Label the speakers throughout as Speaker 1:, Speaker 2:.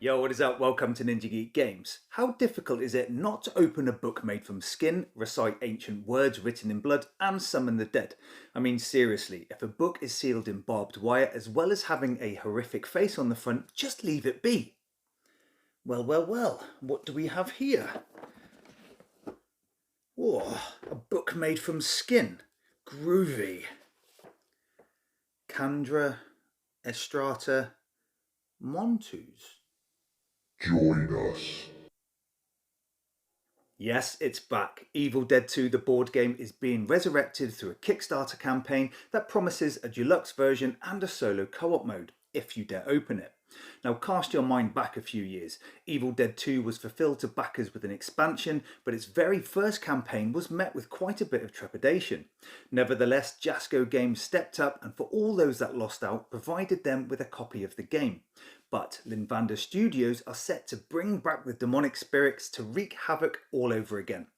Speaker 1: Yo, what is up? Welcome to Ninja Geek Games. How difficult is it not to open a book made from skin, recite ancient words written in blood, and summon the dead? I mean, seriously, if a book is sealed in barbed wire as well as having a horrific face on the front, just leave it be. Well, what do we have here? Whoa, a book made from skin. Groovy. Candra, Estrata, Montus.
Speaker 2: Join us.
Speaker 1: Yes, it's back. Evil Dead 2, the board game, is being resurrected through a Kickstarter campaign that promises a deluxe version and a solo co-op mode, if you dare open it. Now cast your mind back a few years. Evil Dead 2 was fulfilled to backers with an expansion, but its very first campaign was met with quite a bit of trepidation. Nevertheless, Jasco Games stepped up and for all those that lost out, provided them with a copy of the game. But Linvander Studios are set to bring back the demonic spirits to wreak havoc all over again.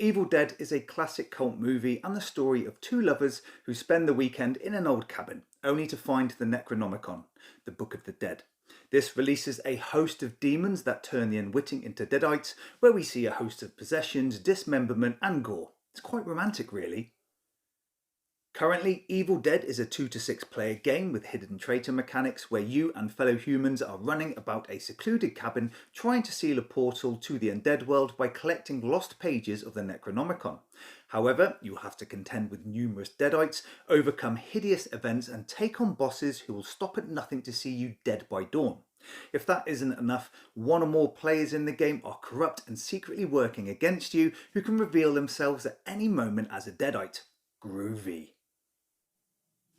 Speaker 1: Evil Dead is a classic cult movie and the story of two lovers who spend the weekend in an old cabin, only to find the Necronomicon, the Book of the Dead. This releases a host of demons that turn the unwitting into deadites, where we see a host of possessions, dismemberment and gore. It's quite romantic really. Currently, Evil Dead is a 2 to 6 player game with hidden traitor mechanics where you and fellow humans are running about a secluded cabin trying to seal a portal to the undead world by collecting lost pages of the Necronomicon. However, you'll have to contend with numerous deadites, overcome hideous events and take on bosses who will stop at nothing to see you dead by dawn. If that isn't enough, one or more players in the game are corrupt and secretly working against you who can reveal themselves at any moment as a deadite. Groovy.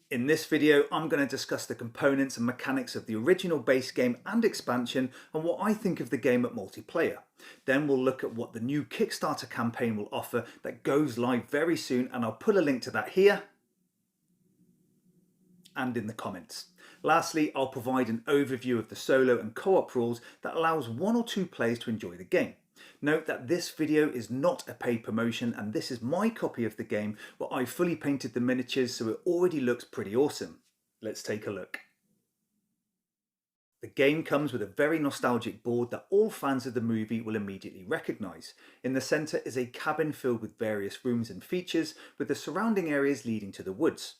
Speaker 1: In this video, I'm going to discuss the components and mechanics of the original base game and expansion and what I think of the game at multiplayer. Then we'll look at what the new Kickstarter campaign will offer that goes live very soon, and I'll put a link to that here and in the comments. Lastly, I'll provide an overview of the solo and co-op rules that allows one or two players to enjoy the game. Note that this video is not a paid promotion and this is my copy of the game where I fully painted the miniatures, so it already looks pretty awesome. Let's take a look. The game comes with a very nostalgic board that all fans of the movie will immediately recognise. In the centre is a cabin filled with various rooms and features, with the surrounding areas leading to the woods.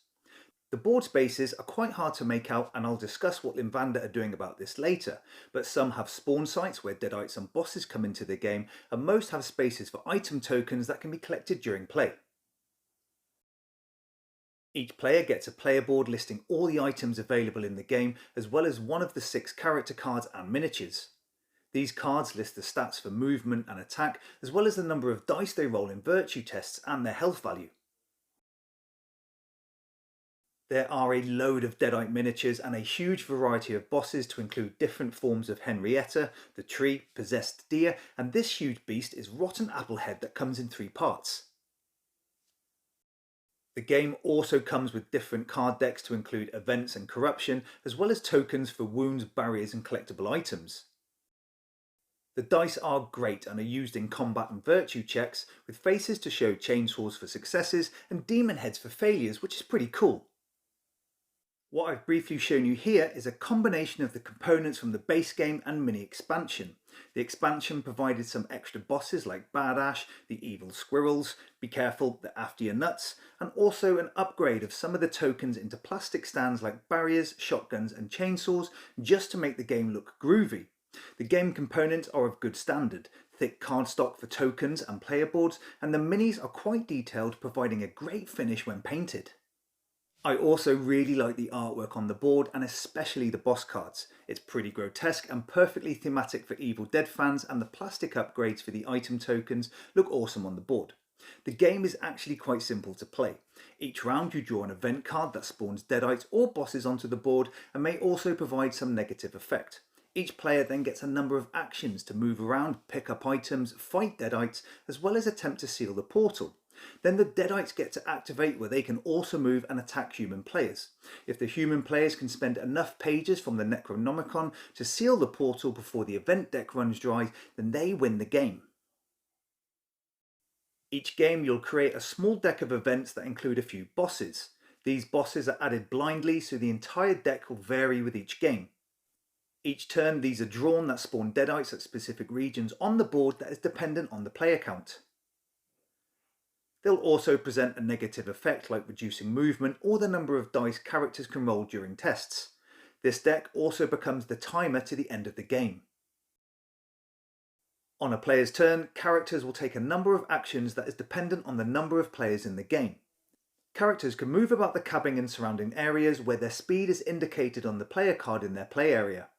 Speaker 1: The board spaces are quite hard to make out, and I'll discuss what Linvander are doing about this later, but some have spawn sites where deadites and bosses come into the game, and most have spaces for item tokens that can be collected during play. Each player gets a player board listing all the items available in the game, as well as one of the 6 character cards and miniatures. These cards list the stats for movement and attack, as well as the number of dice they roll in virtue tests and their health value. There are a load of deadite miniatures and a huge variety of bosses to include different forms of Henrietta, the tree, possessed deer, and this huge beast is Rotten Applehead that comes in 3 parts. The game also comes with different card decks to include events and corruption, as well as tokens for wounds, barriers and collectible items. The dice are great and are used in combat and virtue checks, with faces to show chainsaws for successes and demon heads for failures, which is pretty cool. What I've briefly shown you here is a combination of the components from the base game and mini expansion. The expansion provided some extra bosses like Badash, the evil squirrels, be careful, they're after your nuts, and also an upgrade of some of the tokens into plastic stands like barriers, shotguns and chainsaws, just to make the game look groovy. The game components are of good standard, thick cardstock for tokens and player boards, and the minis are quite detailed, providing a great finish when painted. I also really like the artwork on the board and especially the boss cards. It's pretty grotesque and perfectly thematic for Evil Dead fans, and the plastic upgrades for the item tokens look awesome on the board. The game is actually quite simple to play. Each round you draw an event card that spawns deadites or bosses onto the board and may also provide some negative effect. Each player then gets a number of actions to move around, pick up items, fight deadites, as well as attempt to seal the portal. Then the deadites get to activate, where they can also move and attack human players. If the human players can spend enough pages from the Necronomicon to seal the portal before the event deck runs dry, then they win the game. Each game you'll create a small deck of events that include a few bosses. These bosses are added blindly, so the entire deck will vary with each game. Each turn these are drawn that spawn deadites at specific regions on the board that is dependent on the player count. They'll also present a negative effect like reducing movement or the number of dice characters can roll during tests. This deck also becomes the timer to the end of the game. On a player's turn, characters will take a number of actions that is dependent on the number of players in the game. Characters can move about the cabin and surrounding areas where their speed is indicated on the player card in their play area.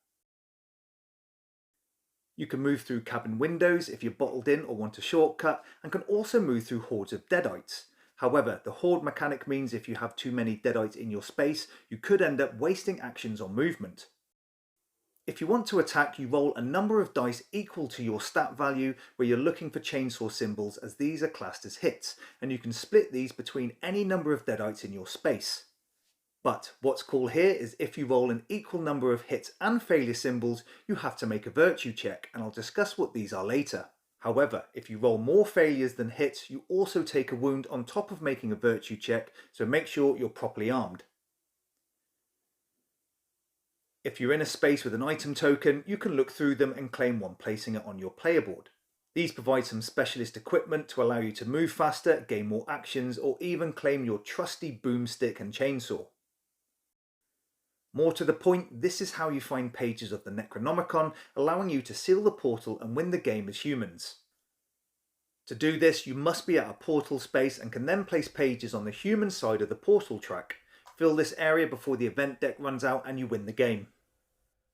Speaker 1: You can move through cabin windows if you're bottled in or want a shortcut, and can also move through hordes of deadites. However, the horde mechanic means if you have too many deadites in your space, you could end up wasting actions on movement. If you want to attack, you roll a number of dice equal to your stat value where you're looking for chainsaw symbols, as these are classed as hits, and you can split these between any number of deadites in your space. But what's cool here is if you roll an equal number of hits and failure symbols, you have to make a virtue check, and I'll discuss what these are later. However, if you roll more failures than hits, you also take a wound on top of making a virtue check, so make sure you're properly armed. If you're in a space with an item token, you can look through them and claim one, placing it on your player board. These provide some specialist equipment to allow you to move faster, gain more actions, or even claim your trusty boomstick and chainsaw. More to the point, this is how you find pages of the Necronomicon, allowing you to seal the portal and win the game as humans. To do this, you must be at a portal space and can then place pages on the human side of the portal track. Fill this area before the event deck runs out and you win the game.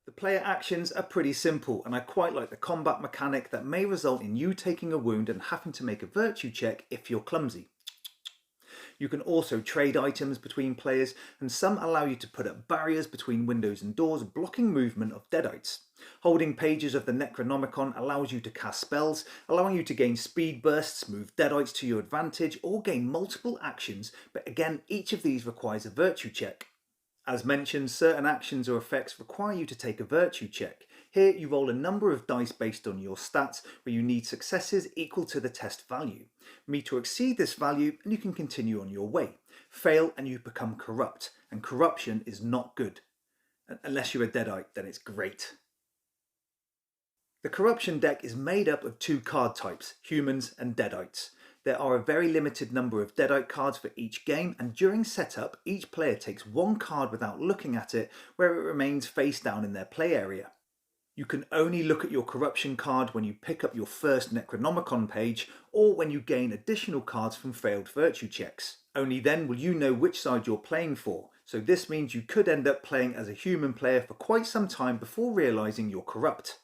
Speaker 1: The player actions are pretty simple, and I quite like the combat mechanic that may result in you taking a wound and having to make a virtue check if you're clumsy. You can also trade items between players, and some allow you to put up barriers between windows and doors, blocking movement of deadites. Holding pages of the Necronomicon allows you to cast spells, allowing you to gain speed bursts, move deadites to your advantage, or gain multiple actions, but again, each of these requires a virtue check. As mentioned, certain actions or effects require you to take a virtue check. Here you roll a number of dice based on your stats, where you need successes equal to the test value. Meet or exceed this value and you can continue on your way. Fail and you become corrupt, and corruption is not good. Unless you're a deadite, then it's great. The corruption deck is made up of two card types, humans and deadites. There are a very limited number of deadite cards for each game, and during setup, each player takes one card without looking at it, where it remains face down in their play area. You can only look at your corruption card when you pick up your first Necronomicon page, or when you gain additional cards from failed virtue checks. Only then will you know which side you're playing for, so this means you could end up playing as a human player for quite some time before realising you're corrupt.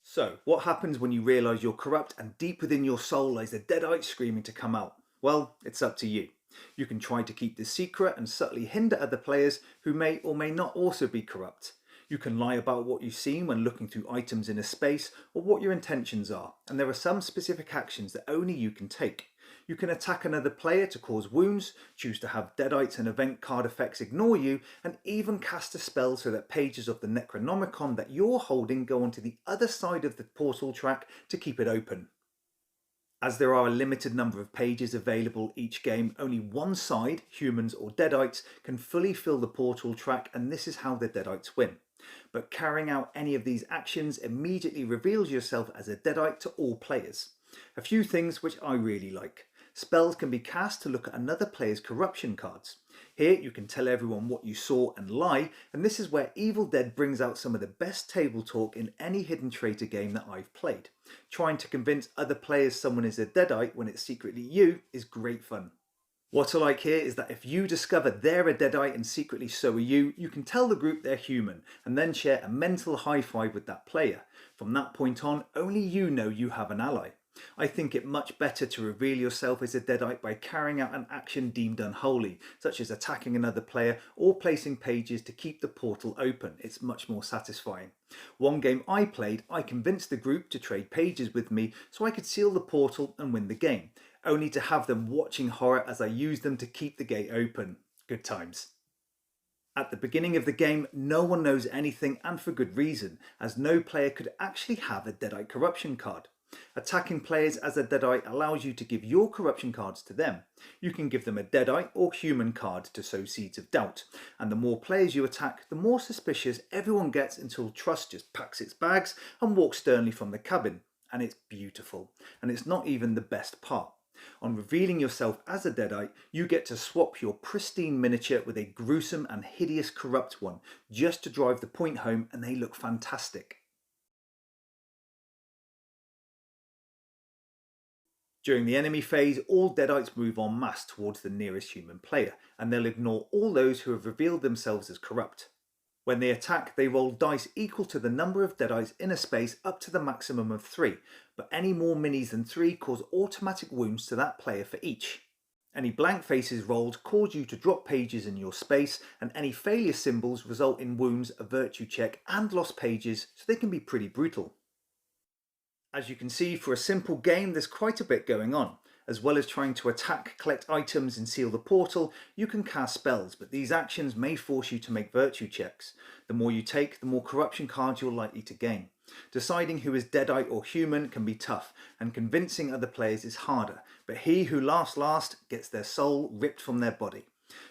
Speaker 1: So, what happens when you realise you're corrupt and deep within your soul lies a deadite screaming to come out? Well, it's up to you. You can try to keep this secret and subtly hinder other players who may or may not also be corrupt. You can lie about what you've seen when looking through items in a space, or what your intentions are, and there are some specific actions that only you can take. You can attack another player to cause wounds, choose to have deadites and event card effects ignore you, and even cast a spell so that pages of the Necronomicon that you're holding go onto the other side of the portal track to keep it open. As there are a limited number of pages available each game, only one side, humans or deadites, can fully fill the portal track, and this is how the deadites win. But carrying out any of these actions immediately reveals yourself as a deadite to all players. A few things which I really like. Spells can be cast to look at another player's corruption cards. Here you can tell everyone what you saw and lie, and this is where Evil Dead brings out some of the best table talk in any hidden traitor game that I've played. Trying to convince other players someone is a deadite when it's secretly you is great fun. What I like here is that if you discover they're a deadite and secretly so are you, you can tell the group they're human and then share a mental high five with that player. From that point on, only you know you have an ally. I think it much better to reveal yourself as a deadite by carrying out an action deemed unholy, such as attacking another player or placing pages to keep the portal open. It's much more satisfying. One game I played, I convinced the group to trade pages with me so I could seal the portal and win the game, only to have them watching horror as I used them to keep the gate open. Good times. At the beginning of the game, no one knows anything, and for good reason, as no player could actually have a deadite corruption card. Attacking players as a deadite allows you to give your corruption cards to them. You can give them a deadite or human card to sow seeds of doubt, and the more players you attack, the more suspicious everyone gets until trust just packs its bags and walks sternly from the cabin. And it's beautiful, and it's not even the best part. On revealing yourself as a deadite, you get to swap your pristine miniature with a gruesome and hideous corrupt one, just to drive the point home, and they look fantastic. During the enemy phase, all deadites move en masse towards the nearest human player, and they'll ignore all those who have revealed themselves as corrupt. When they attack, they roll dice equal to the number of deadites in a space up to the maximum of 3, but any more minis than 3 cause automatic wounds to that player for each. Any blank faces rolled cause you to drop pages in your space, and any failure symbols result in wounds, a virtue check, and lost pages, so they can be pretty brutal. As you can see, for a simple game there's quite a bit going on. As well as trying to attack, collect items and seal the portal, you can cast spells, but these actions may force you to make virtue checks. The more you take, the more corruption cards you're likely to gain. Deciding who is deadite or human can be tough, and convincing other players is harder, but he who laughs last gets their soul ripped from their body.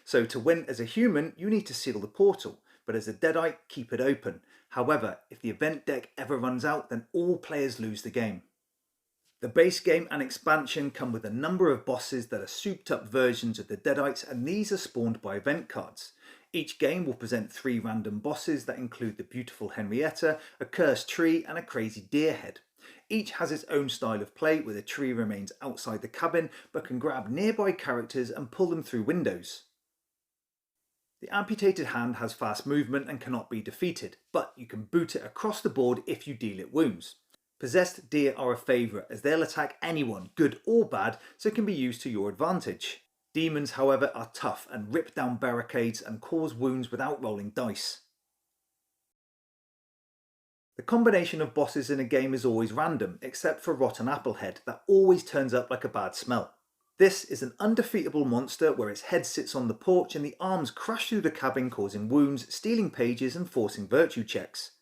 Speaker 1: So to win as a human, you need to seal the portal, but as a deadite, keep it open. However, if the event deck ever runs out, then all players lose the game. The base game and expansion come with a number of bosses that are souped up versions of the deadites, and these are spawned by event cards. Each game will present 3 random bosses that include the beautiful Henrietta, a cursed tree and a crazy deer head. Each has its own style of play, where the tree remains outside the cabin but can grab nearby characters and pull them through windows. The amputated hand has fast movement and cannot be defeated, but you can boot it across the board if you deal it wounds. Possessed deer are a favourite, as they'll attack anyone, good or bad, so can be used to your advantage. Demons, however, are tough and rip down barricades and cause wounds without rolling dice. The combination of bosses in a game is always random, except for Rotten Applehead, that always turns up like a bad smell. This is an undefeatable monster where its head sits on the porch and the arms crash through the cabin, causing wounds, stealing pages and forcing virtue checks.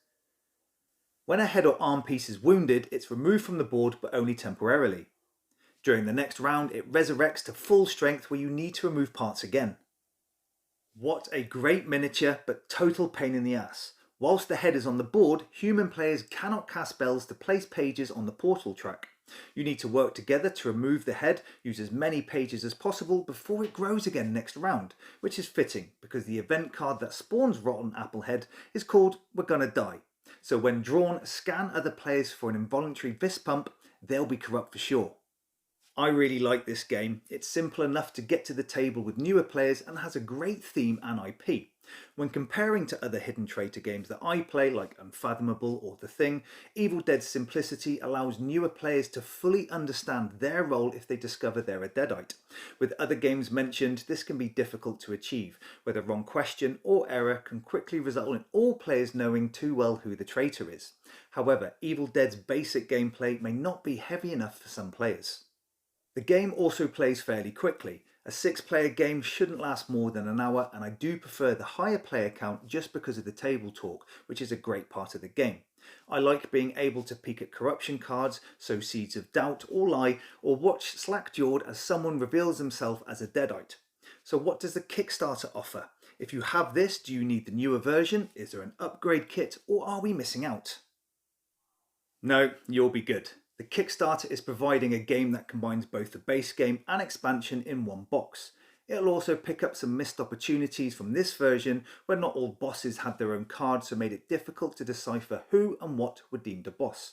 Speaker 1: When a head or arm piece is wounded, it's removed from the board, but only temporarily. During the next round, it resurrects to full strength, where you need to remove parts again. What a great miniature, but total pain in the ass. Whilst the head is on the board, human players cannot cast spells to place pages on the portal track. You need to work together to remove the head, use as many pages as possible before it grows again next round, which is fitting because the event card that spawns Rotten Applehead is called We're Gonna Die. So when drawn, scan other players for an involuntary fist pump, they'll be corrupt for sure. I really like this game. It's simple enough to get to the table with newer players and has a great theme and IP. When comparing to other hidden traitor games that I play, like Unfathomable or The Thing, Evil Dead's simplicity allows newer players to fully understand their role if they discover they're a deadite. With other games mentioned, this can be difficult to achieve, where the wrong question or error can quickly result in all players knowing too well who the traitor is. However, Evil Dead's basic gameplay may not be heavy enough for some players. The game also plays fairly quickly. A 6-player game shouldn't last more than an hour, and I do prefer the higher player count just because of the table talk, which is a great part of the game. I like being able to peek at corruption cards, sow seeds of doubt or lie, or watch slack-jawed as someone reveals himself as a deadite. So what does the Kickstarter offer? If you have this, do you need the newer version? Is there an upgrade kit, or are we missing out? No, you'll be good. The Kickstarter is providing a game that combines both the base game and expansion in one box. It'll also pick up some missed opportunities from this version, where not all bosses had their own cards, so made it difficult to decipher who and what were deemed a boss.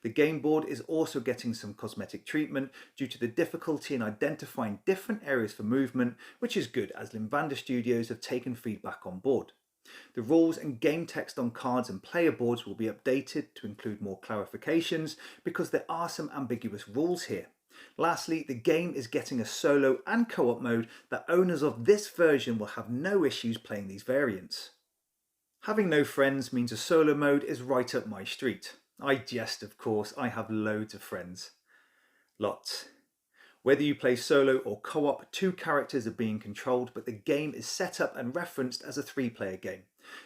Speaker 1: The game board is also getting some cosmetic treatment due to the difficulty in identifying different areas for movement, which is good as Limvander Studios have taken feedback on board. The rules and game text on cards and player boards will be updated to include more clarifications because there are some ambiguous rules here. Lastly, the game is getting a solo and co-op mode that owners of this version will have no issues playing these variants. Having no friends means a solo mode is right up my street. I jest, of course, I have loads of friends. Lots. Whether you play solo or co-op, 2 characters are being controlled, but the game is set up and referenced as a 3-player game.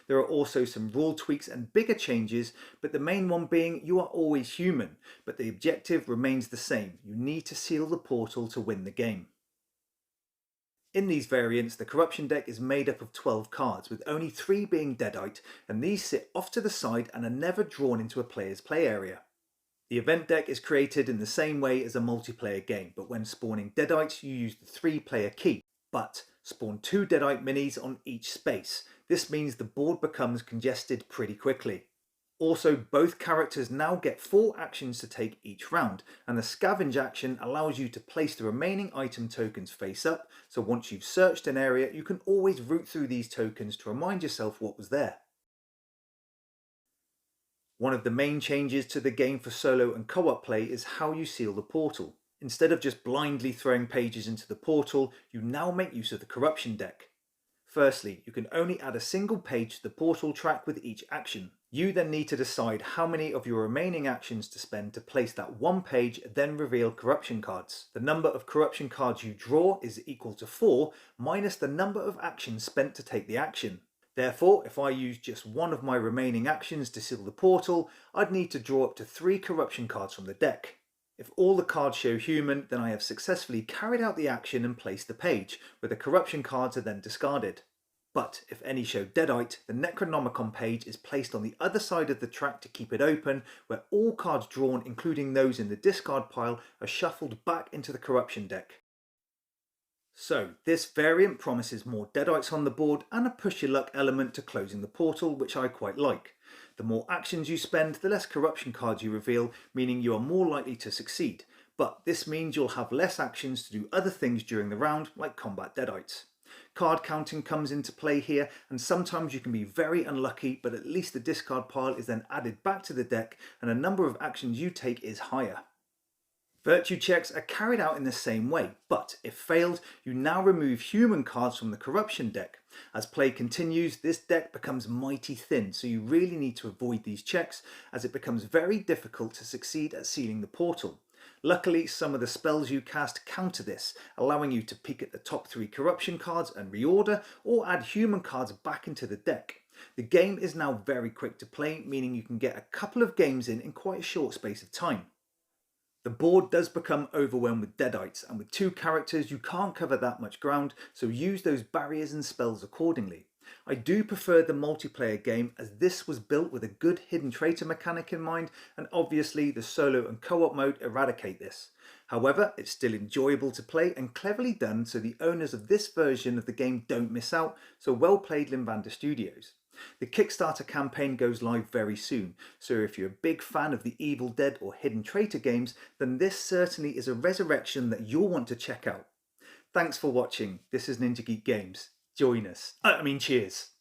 Speaker 1: There are also some rule tweaks and bigger changes, but the main one being you are always human, but the objective remains the same. You need to seal the portal to win the game. In these variants, the corruption deck is made up of 12 cards, with only 3 being deadite, and these sit off to the side and are never drawn into a player's play area. The event deck is created in the same way as a multiplayer game, but when spawning deadites you use the 3-player key, but spawn 2 deadite minis on each space. This means the board becomes congested pretty quickly. Also, both characters now get 4 actions to take each round, and the scavenge action allows you to place the remaining item tokens face up, so once you've searched an area you can always root through these tokens to remind yourself what was there. One of the main changes to the game for solo and co-op play is how you seal the portal. Instead of just blindly throwing pages into the portal, you now make use of the corruption deck. Firstly, you can only add a single page to the portal track with each action. You then need to decide how many of your remaining actions to spend to place that one page, then reveal corruption cards. The number of corruption cards you draw is equal to 4 minus the number of actions spent to take the action. Therefore, if I use just one of my remaining actions to seal the portal, I'd need to draw up to 3 corruption cards from the deck. If all the cards show human, then I have successfully carried out the action and placed the page, where the corruption cards are then discarded. But if any show deadite, the Necronomicon page is placed on the other side of the track to keep it open, where all cards drawn, including those in the discard pile, are shuffled back into the corruption deck. So, this variant promises more deadites on the board and a push your luck element to closing the portal, which I quite like. The more actions you spend, the less corruption cards you reveal, meaning you are more likely to succeed. But this means you'll have less actions to do other things during the round, like combat deadites. Card counting comes into play here, and sometimes you can be very unlucky, but at least the discard pile is then added back to the deck and the number of actions you take is higher. Virtue checks are carried out in the same way, but if failed, you now remove human cards from the corruption deck. As play continues, this deck becomes mighty thin, so you really need to avoid these checks, as it becomes very difficult to succeed at sealing the portal. Luckily, some of the spells you cast counter this, allowing you to peek at the top 3 corruption cards and reorder, or add human cards back into the deck. The game is now very quick to play, meaning you can get a couple of games in quite a short space of time. The board does become overwhelmed with deadites, and with 2 characters you can't cover that much ground, so use those barriers and spells accordingly. I do prefer the multiplayer game, as this was built with a good hidden traitor mechanic in mind, and obviously the solo and co-op mode eradicate this. However, it's still enjoyable to play and cleverly done, so the owners of this version of the game don't miss out, so well played Limvander Studios. The Kickstarter campaign goes live very soon, so if you're a big fan of the Evil Dead or Hidden Traitor games, then this certainly is a resurrection that you'll want to check out. Thanks for watching. This is Ninja Geek Games. Join us. Cheers.